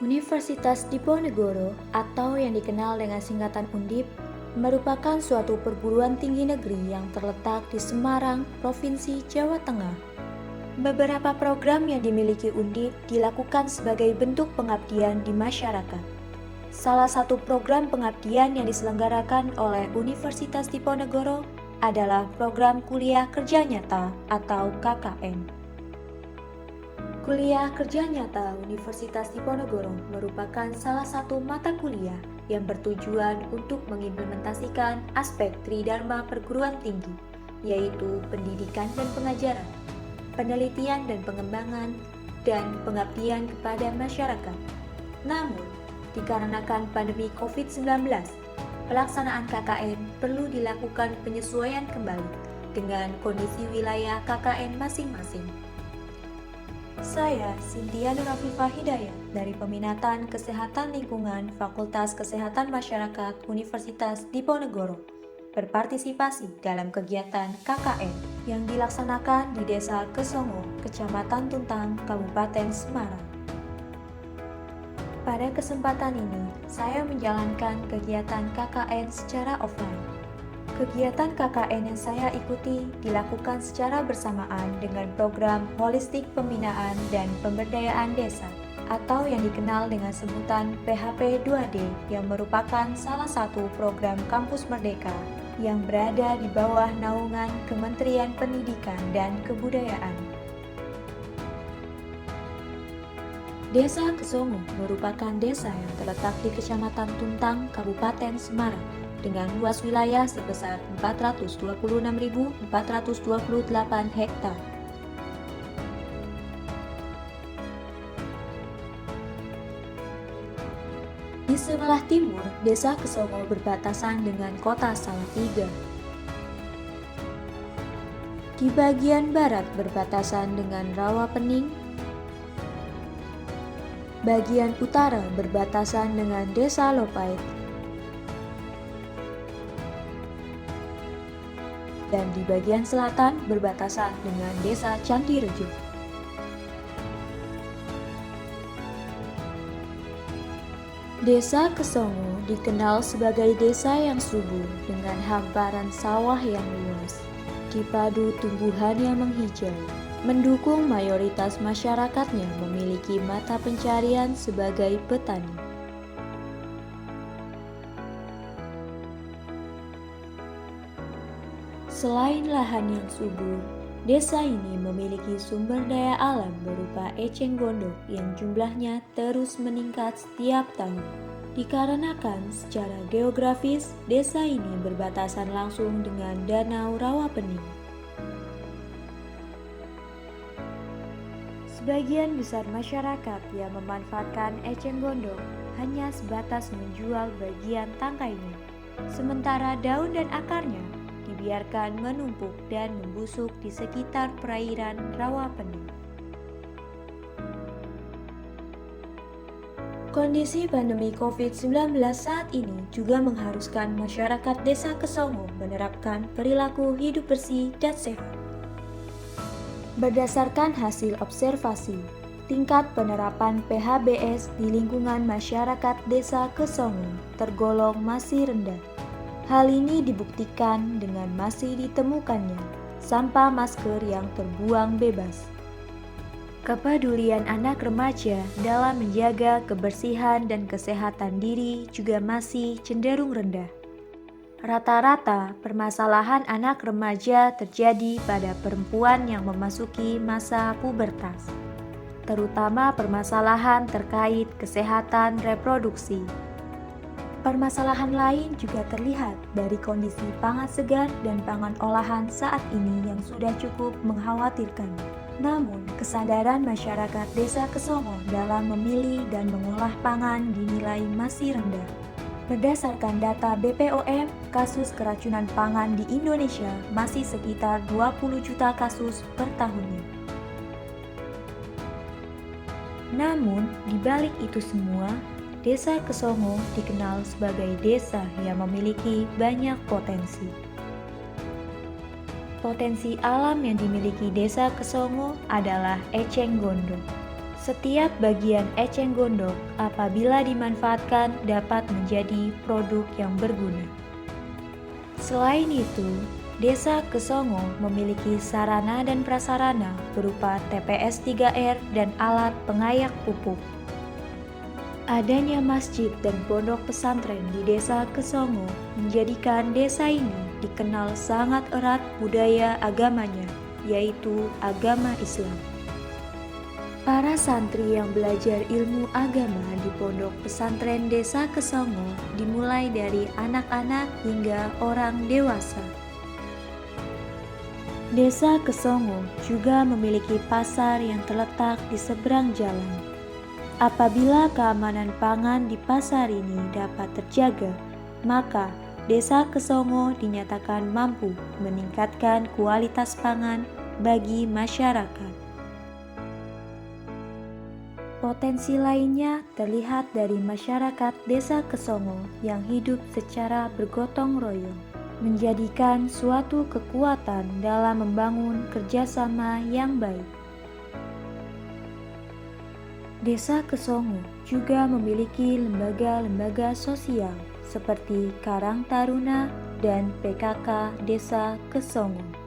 Universitas Diponegoro atau yang dikenal dengan singkatan Undip merupakan suatu perguruan tinggi negeri yang terletak di Semarang, Provinsi Jawa Tengah. Beberapa program yang dimiliki Undip dilakukan sebagai bentuk pengabdian di masyarakat. Salah satu program pengabdian yang diselenggarakan oleh Universitas Diponegoro adalah program Kuliah Kerja Nyata atau KKN. Kuliah Kerja Nyata Universitas Diponegoro merupakan salah satu mata kuliah yang bertujuan untuk mengimplementasikan aspek Tridharma perguruan tinggi, yaitu pendidikan dan pengajaran, penelitian dan pengembangan, dan pengabdian kepada masyarakat. Namun, dikarenakan pandemi COVID-19, pelaksanaan KKN perlu dilakukan penyesuaian kembali dengan kondisi wilayah KKN masing-masing. Saya, Cynthia Nurafifah Hidayat, dari Peminatan Kesehatan Lingkungan Fakultas Kesehatan Masyarakat Universitas Diponegoro, berpartisipasi dalam kegiatan KKN yang dilaksanakan di Desa Kesongo, Kecamatan Tuntang, Kabupaten Semarang. Pada kesempatan ini, saya menjalankan kegiatan KKN secara offline. Kegiatan KKN yang saya ikuti dilakukan secara bersamaan dengan program Holistik Pembinaan dan Pemberdayaan Desa atau yang dikenal dengan sebutan PHP 2D yang merupakan salah satu program Kampus Merdeka yang berada di bawah naungan Kementerian Pendidikan dan Kebudayaan. Desa Kesongo merupakan desa yang terletak di Kecamatan Tuntang, Kabupaten Semarang, dengan luas wilayah sebesar 426.428 hektar. Di sebelah timur, Desa Kesongo berbatasan dengan Kota Salatiga. Di bagian barat berbatasan dengan Rawapening. Bagian utara berbatasan dengan Desa Lopait. Dan di bagian selatan berbatasan dengan Desa Candirejo. Desa Kesongo dikenal sebagai desa yang subur dengan hamparan sawah yang luas, dipadu tumbuhan yang menghijau, mendukung mayoritas masyarakatnya memiliki mata pencarian sebagai petani. Selain lahan yang subur, desa ini memiliki sumber daya alam berupa eceng gondok yang jumlahnya terus meningkat setiap tahun. Dikarenakan secara geografis, desa ini berbatasan langsung dengan Danau Rawapening. Sebagian besar masyarakat yang memanfaatkan eceng gondok hanya sebatas menjual bagian tangkainya, sementara daun dan akarnya dibiarkan menumpuk dan membusuk di sekitar perairan Rawapening. Kondisi pandemi COVID-19 saat ini juga mengharuskan masyarakat Desa Kesongo menerapkan perilaku hidup bersih dan sehat. Berdasarkan hasil observasi, tingkat penerapan PHBS di lingkungan masyarakat Desa Kesongo tergolong masih rendah. Hal ini dibuktikan dengan masih ditemukannya sampah masker yang terbuang bebas. Kepedulian anak remaja dalam menjaga kebersihan dan kesehatan diri juga masih cenderung rendah. Rata-rata permasalahan anak remaja terjadi pada perempuan yang memasuki masa pubertas, terutama permasalahan terkait kesehatan reproduksi. Permasalahan lain juga terlihat dari kondisi pangan segar dan pangan olahan saat ini yang sudah cukup mengkhawatirkan. Namun, kesadaran masyarakat Desa Kesongo dalam memilih dan mengolah pangan dinilai masih rendah. Berdasarkan data BPOM, kasus keracunan pangan di Indonesia masih sekitar 20 juta kasus per tahunnya. Namun, di balik itu semua, Desa Kesongo dikenal sebagai desa yang memiliki banyak potensi. Potensi alam yang dimiliki Desa Kesongo adalah eceng gondok. Setiap bagian eceng gondok apabila dimanfaatkan dapat menjadi produk yang berguna. Selain itu, Desa Kesongo memiliki sarana dan prasarana berupa TPS 3R dan alat pengayak pupuk. Adanya masjid dan pondok pesantren di Desa Kesongo menjadikan desa ini dikenal sangat erat budaya agamanya, yaitu agama Islam. Para santri yang belajar ilmu agama di pondok pesantren Desa Kesongo dimulai dari anak-anak hingga orang dewasa. Desa Kesongo juga memiliki pasar yang terletak di seberang jalan. Apabila keamanan pangan di pasar ini dapat terjaga, maka Desa Kesongo dinyatakan mampu meningkatkan kualitas pangan bagi masyarakat. Potensi lainnya terlihat dari masyarakat Desa Kesongo yang hidup secara bergotong royong, menjadikan suatu kekuatan dalam membangun kerjasama yang baik. Desa Kesongo juga memiliki lembaga-lembaga sosial seperti Karang Taruna dan PKK Desa Kesongo.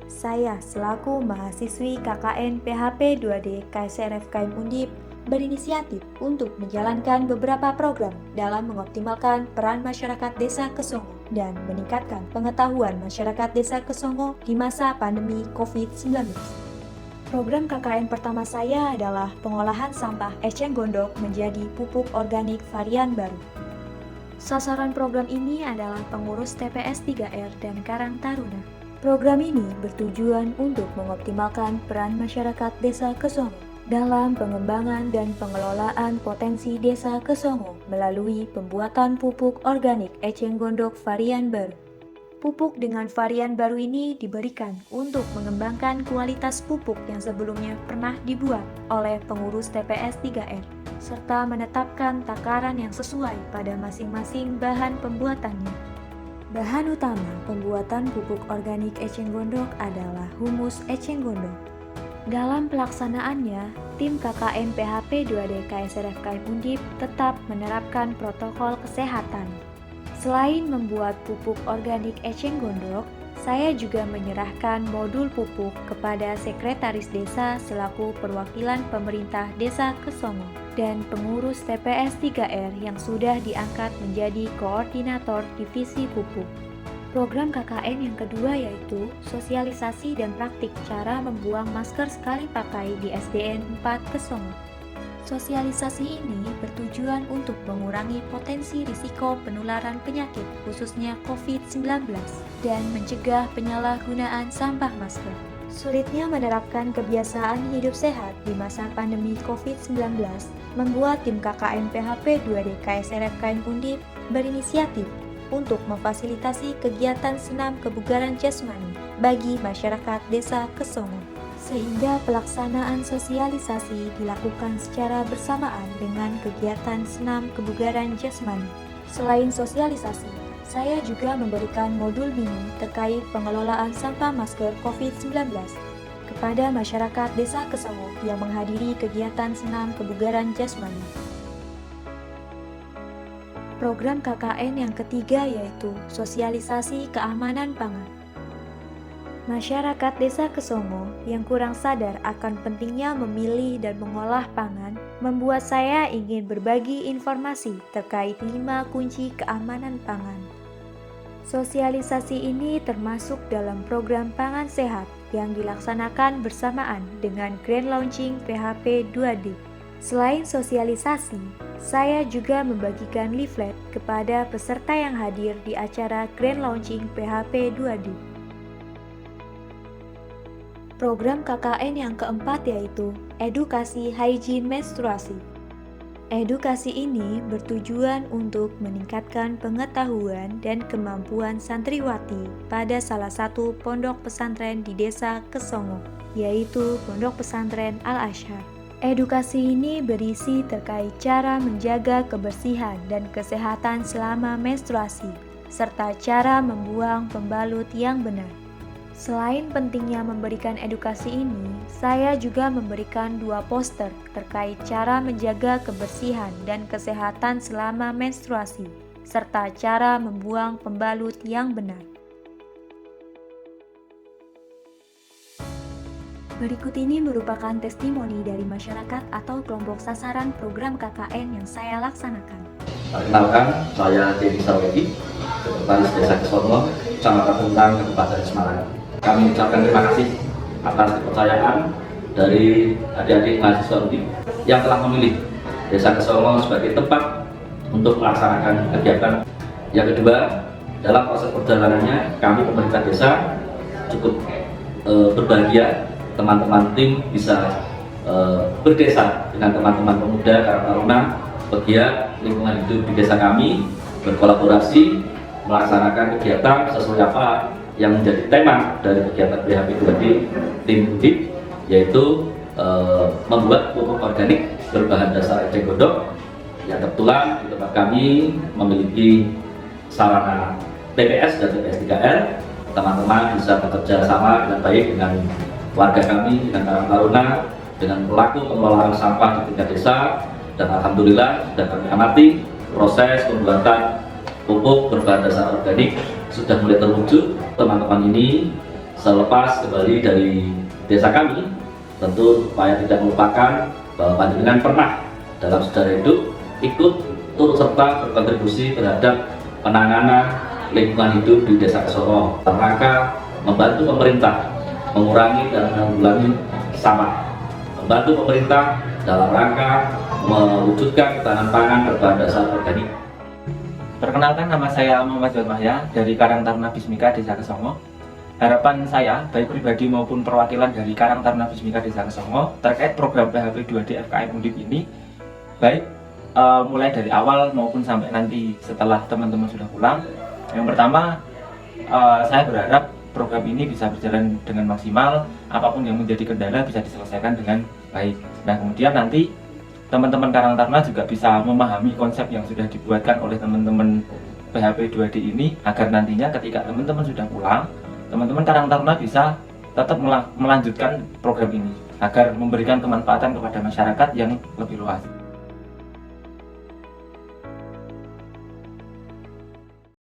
Saya selaku mahasiswi KKN PHP 2D KSRFKM Undip berinisiatif untuk menjalankan beberapa program dalam mengoptimalkan peran masyarakat Desa Kesongo dan meningkatkan pengetahuan masyarakat Desa Kesongo di masa pandemi COVID-19. Program KKN pertama saya adalah pengolahan sampah eceng gondok menjadi pupuk organik varian baru. Sasaran program ini adalah pengurus TPS 3R dan Karang Taruna. Program ini bertujuan untuk mengoptimalkan peran masyarakat Desa Kesongo dalam pengembangan dan pengelolaan potensi Desa Kesongo melalui pembuatan pupuk organik eceng gondok varian baru. Pupuk dengan varian baru ini diberikan untuk mengembangkan kualitas pupuk yang sebelumnya pernah dibuat oleh pengurus TPS 3R, serta menetapkan takaran yang sesuai pada masing-masing bahan pembuatannya. Bahan utama pembuatan pupuk organik eceng gondok adalah humus eceng gondok. Dalam pelaksanaannya, tim KKN PHP 2D KSRFKM Undip tetap menerapkan protokol kesehatan. Selain membuat pupuk organik eceng gondok, saya juga menyerahkan modul pupuk kepada Sekretaris Desa selaku perwakilan pemerintah Desa Kesongo dan pengurus TPS 3R yang sudah diangkat menjadi koordinator divisi pupuk. Program KKN yang kedua yaitu sosialisasi dan praktik cara membuang masker sekali pakai di SDN 4 Kesongo. Sosialisasi ini bertujuan untuk mengurangi potensi risiko penularan penyakit khususnya COVID-19 dan mencegah penyalahgunaan sampah masker. Sulitnya menerapkan kebiasaan hidup sehat di masa pandemi COVID-19 membuat tim KKN PHP 2D KSRFKM Undip berinisiatif untuk memfasilitasi kegiatan senam kebugaran jasmani bagi masyarakat Desa Kesongo, sehingga pelaksanaan sosialisasi dilakukan secara bersamaan dengan kegiatan senam kebugaran jasmani. Selain sosialisasi, saya juga memberikan modul mini terkait pengelolaan sampah masker COVID-19 kepada masyarakat Desa Kesongo yang menghadiri kegiatan senam kebugaran jasmani. Program KKN yang ketiga yaitu sosialisasi keamanan pangan. Masyarakat Desa Kesongo yang kurang sadar akan pentingnya memilih dan mengolah pangan membuat saya ingin berbagi informasi terkait 5 kunci keamanan pangan. Sosialisasi ini termasuk dalam program Pangan Sehat yang dilaksanakan bersamaan dengan Grand Launching PHP 2D. Selain sosialisasi, saya juga membagikan leaflet kepada peserta yang hadir di acara Grand Launching PHP 2D. Program KKN yang keempat yaitu edukasi hygiene menstruasi. Edukasi ini bertujuan untuk meningkatkan pengetahuan dan kemampuan santriwati pada salah satu pondok pesantren di Desa Kesongo, yaitu Pondok Pesantren Al-Azhar. Edukasi ini berisi terkait cara menjaga kebersihan dan kesehatan selama menstruasi, serta cara membuang pembalut yang benar. Selain pentingnya memberikan edukasi ini, saya juga memberikan 2 poster terkait cara menjaga kebersihan dan kesehatan selama menstruasi, serta cara membuang pembalut yang benar. Berikut ini merupakan testimoni dari masyarakat atau kelompok sasaran program KKN yang saya laksanakan. Perkenalkan, saya Dedi Sawedi, Sekretaris Desa Kesongo, Kecamatan Tuntang, Kabupaten Semarang. Kami ucapkan terima kasih atas kepercayaan dari adik-adik mahasiswa UNDIP yang telah memilih Desa Kesongo sebagai tempat untuk melaksanakan kegiatan. Yang kedua, dalam proses perjalanannya, kami pemerintah desa cukup berbahagia teman-teman tim bisa berdesa dengan teman-teman pemuda Karang Taruna pegiat lingkungan hidup di desa kami, berkolaborasi melaksanakan kegiatan sesuai apa yang menjadi tema dari kegiatan PHB 2D tim UNDIP, yaitu membuat pupuk organik berbahan dasar eceng gondok. Yang kebetulan di tempat kami memiliki sarana TPS dan TPS 3R. Teman-teman bisa bekerja sama dengan baik dengan warga kami, dengan Karang Taruna, dengan pelaku pengelolaan sampah di tingkat desa, dan alhamdulillah sudah kami amati proses pembuatan pupuk berbahan dasar organik sudah mulai terwujud. Teman-teman ini selepas kembali dari desa kami, tentu supaya tidak melupakan bahwa panjenengan pernah dalam sejarah hidup ikut turut serta berkontribusi terhadap penanganan lingkungan hidup di Desa Kesongo dalam rangka membantu pemerintah mengurangi dan menanggulangi sampah, membantu pemerintah dalam rangka mewujudkan ketahanan pangan berbahan dasar organik. Perkenalkan, nama saya Muhammad Mahya dari Karang Taruna Bismika Desa Kesongo. Harapan saya, baik pribadi maupun perwakilan dari Karang Taruna Bismika Desa Kesongo terkait program PHB 2D FKM UNDIP ini, baik mulai dari awal maupun sampai nanti setelah teman-teman sudah pulang. Yang pertama, saya berharap program ini bisa berjalan dengan maksimal, apapun yang menjadi kendala bisa diselesaikan dengan baik. Nah, kemudian nanti teman-teman Karang Taruna juga bisa memahami konsep yang sudah dibuatkan oleh teman-teman PHB 2D ini, agar nantinya ketika teman-teman sudah pulang, teman-teman Karang Taruna bisa tetap melanjutkan program ini agar memberikan kemanfaatan kepada masyarakat yang lebih luas.